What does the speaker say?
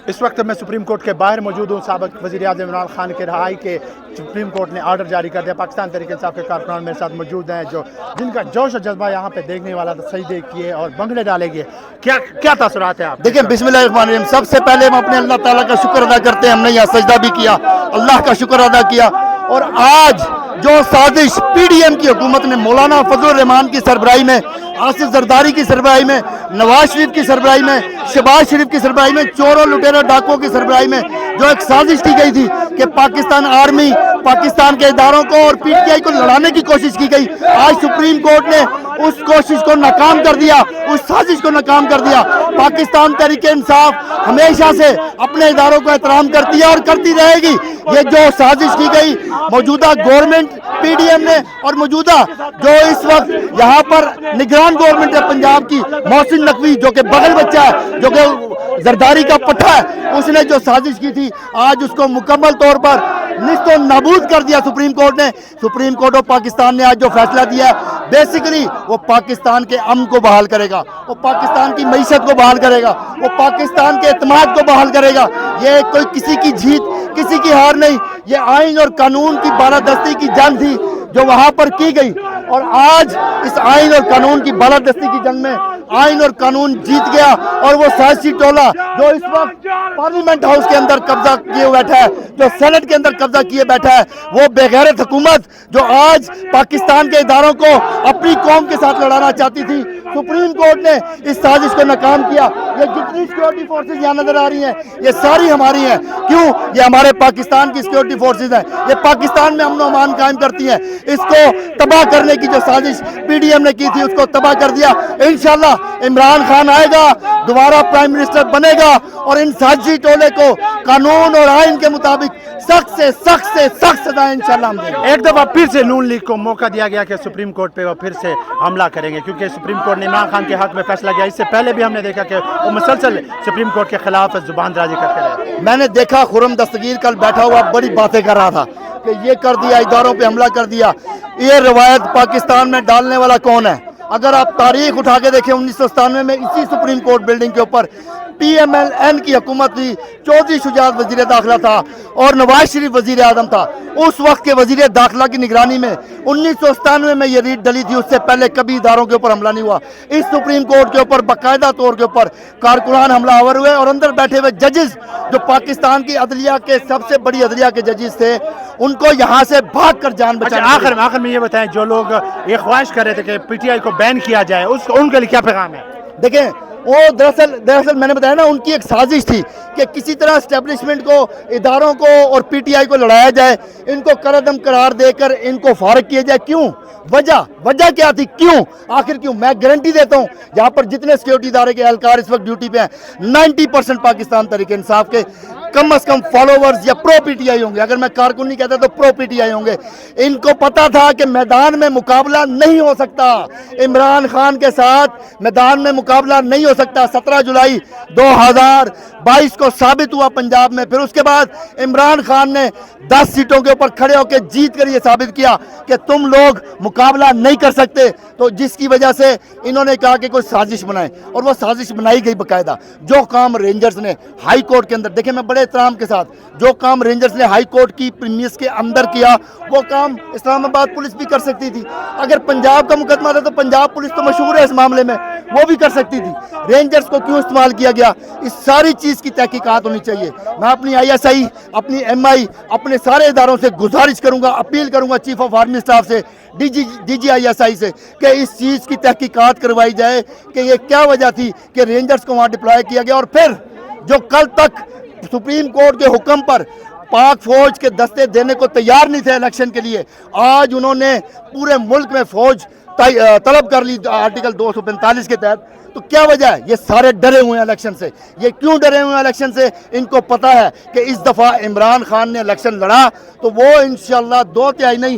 اس وقت میں supreme court کے باہر موجود ہوں. سابق وزیر اعظم عمران خان کی رہائی کے سپریم کورٹ نے آرڈر جاری کر دیا. پاکستان تحریک انصاف کے کارکنان میرے ساتھ موجود ہیں جن کا جوش و جذبہ یہاں پہ دیکھنے والا سجدے کیے اور بنگلے ڈالے گئے. کیا تاثرات ہیں آپ؟ دیکھیں بسم اللہ الرحمن الرحیم. سب سے پہلے ہم اپنے اللہ تعالیٰ کا شکر ادا کرتے ہیں. ہم نے یہاں سجدہ بھی کیا, اللہ کا شکر ادا کیا. اور آج جو سازش پی ڈی ایم کی حکومت نے مولانا فضل الرحمان کی سربراہی میں, آصف زرداری کی سربراہی میں, نواز شریف کی سربراہی میں, شہباز شریف کی سربراہی میں, چوروں لٹیروں ڈاکوں کی سربراہی میں جو ایک سازش کی گئی تھی کہ پاکستان آرمی, پاکستان کے اداروں کو اور پی ٹی آئی کو لڑانے کی کوشش کی گئی, آج سپریم کورٹ نے اس کوشش کو ناکام کر دیا, اس سازش کو ناکام کر دیا. پاکستان تحریک انصاف ہمیشہ سے اپنے اداروں کو احترام کرتی ہے اور کرتی رہے گی. یہ جو سازش کی گئی موجودہ گورنمنٹ پی ڈی ایم نے اور موجودہ جو اس وقت یہاں پر نگران گورنمنٹ ہے پنجاب کی, محسن نقوی جو کہ بغل بچہ ہے, جو کہ زرداری کا پٹھا ہے, اس نے جو سازش کی تھی آج اس کو مکمل طور پر نیست و نابود کر دیا سپریم کورٹ نے. سپریم کورٹ آف پاکستان نے آج جو فیصلہ دیا ہے بیسیکلی وہ پاکستان کے امن کو بحال کرے گا, وہ پاکستان کی معیشت کو بحال کرے گا, وہ پاکستان کے اعتماد کو بحال کرے گا. یہ کوئی کسی کی جیت, کسی کی ہار نہیں, یہ آئین اور قانون کی بالادستی کی جنگ تھی جو وہاں پر کی گئی. اور آج اس آئین اور قانون کی بالادستی کی جنگ میں آئین اور قانون جیت گیا. اور وہ سیاسی ٹولہ جو اس وقت پارلیمنٹ ہاؤس کے اندر قبضہ کیے بیٹھا ہے, جو سینٹ کے اندر قبضہ کیے بیٹھا ہے, وہ بے غیرت حکومت جو آج پاکستان کے اداروں کو اپنی قوم کے ساتھ لڑانا چاہتی تھی, سپریم کورٹ نے اس سازش کو ناکام کیا. یہ جتنی سیکورٹی فورسز یہاں نظر آ رہی ہیں یہ ساری ہماری ہیں. کیوں؟ یہ ہمارے پاکستان کی سیکورٹی فورسز ہیں, یہ پاکستان میں امن و امان قائم کرتی ہیں. اس کو تباہ کرنے کی جو سازش پی ڈی ایم نے کی تھی اس کو تباہ کر دیا. انشاءاللہ عمران خان آئے گا, دوبارہ پرائم منسٹر بنے گا اور ان سازشی ٹولے کو قانون اور آئین کے مطابق سخت سے سخت سزائیں انشاءاللہ ہم دیں گے. ایک دفعہ پھر سے نون لیگ کو موقع دیا گیا کہ سپریم کورٹ پہ وہ پھر سے حملہ کریں گے, کیونکہ سپریم کورٹ نے عمران خان کے حق میں فیصلہ کیا. اس سے پہلے بھی ہم نے دیکھا کہ وہ مسلسل سپریم کورٹ کے خلاف زبان درازی کرتے رہے. میں نے دیکھا خرم دستگیر کل بیٹھا ہوا بڑی باتیں کر رہا تھا کہ یہ کر دیا, اداروں پہ حملہ کر دیا. یہ روایت پاکستان میں ڈالنے والا کون ہے؟ اگر آپ تاریخ اٹھا کے دیکھیں 1997 میں اسی سپریم کورٹ بلڈنگ کے اوپر پی ایم ایل این کی حکومت تھی, چودھری شجاعت وزیر داخلہ تھا اور نواز شریف وزیر اعظم تھا. اس وقت کے وزیر داخلہ کی نگرانی میں 1997 میں یہ ریٹ ڈلی تھی. اس سے پہلے کبھی اداروں کے اوپر حملہ نہیں ہوا. اس سپریم کورٹ کے اوپر باقاعدہ طور کے اوپر کارکنان حملہ آور ہوئے اور اندر بیٹھے ہوئے ججز جو پاکستان کی عدلیہ کے سب سے بڑی عدلیہ کے ججز تھے ان کو یہاں سے بھاگ کر جان بچانا. آخر میں یہ بتائیں, جو لوگ یہ خواہش کر رہے تھے کہ پی ٹی آئی کو بین کیا جائے ان کے لیے کیا پیغام ہے؟ دیکھیں وہ دراصل میں نے بتایا نا ان کی ایک سازش تھی کہ کسی طرح اسٹیبلشمنٹ کو, اداروں کو اور پی ٹی آئی کو لڑایا جائے, ان کو کرعدم قرار دے کر ان کو فارغ کیا جائے. کیوں؟ وجہ کیا تھی؟ کیوں آخر کیوں؟ میں گارنٹی دیتا ہوں یہاں پر جتنے سیکورٹی ادارے کے اہلکار اس وقت ڈیوٹی پہ ہیں 90% پاکستان تحریک انصاف کے کم از کم فالوورز یا پرو پی ٹی آئی ہوں گے. اگر میں کارکن نہیں کہتا تو پرو پی ٹی آئی ہوں گے. ان کو پتا تھا کہ میدان میں مقابلہ نہیں ہو سکتا, عمران خان کے ساتھ میدان میں مقابلہ نہیں ہو سکتا. 17 جولائی 2022 کو ثابت ہوا پنجاب میں. پھر اس کے بعد عمران خان نے 10 سیٹوں کے اوپر کھڑے ہو کے جیت کر یہ ثابت کیا کہ تم لوگ مقابلہ نہیں کر سکتے. تو جس کی وجہ سے انہوں نے کہا کہ کوئی سازش بنائیں, اور وہ سازش بنائی گئی باقاعدہ. جو کام رینجرز نے ہائی کورٹ کے اندر, دیکھیں میں بڑے احترام کے ساتھ, جو کام رینجرز نے ہائی کورٹ کی پریمیس کے اندر کیا وہ کام اسلام آباد پولیس بھی کر سکتی تھی. اگر پنجاب کا مقدمہ تھا تو پنجاب پولیس تو مشہور ہے اس معاملے میں, وہ بھی کر سکتی تھی. رینجرز کو کیوں استعمال کیا گیا؟ اس ساری چیز کی تحقیقات ہونی چاہیے. میں اپنی آئی ایس آئی, اپنی ایم آئی, اپنے سارے اداروں سے گزارش کروں گا, اپیل کروں گا چیف آف آرمی اسٹاف سے, D G I S I سے, کہ اس چیز کی تحقیقات کروائی جائے کہ یہ کیا وجہ تھی کہ رینجرز کو وہاں ڈپلائے کیا گیا. اور پھر جو کل تک سپریم کورٹ کے حکم پر پاک فوج کے دستے دینے کو تیار نہیں تھے الیکشن کے لیے, آج انہوں نے پورے ملک میں فوج طلب کر لی آرٹیکل 245 کے تحت. تو کیا وجہ ہے؟ یہ سارے ڈرے ہوئے ہیں الیکشن سے. یہ کیوں ڈرے ہوئے ہیں الیکشن سے؟ ان کو پتا ہے کہ اس دفعہ عمران خان نے الیکشن لڑا تو وہ انشاءاللہ 2 تہائی نہیں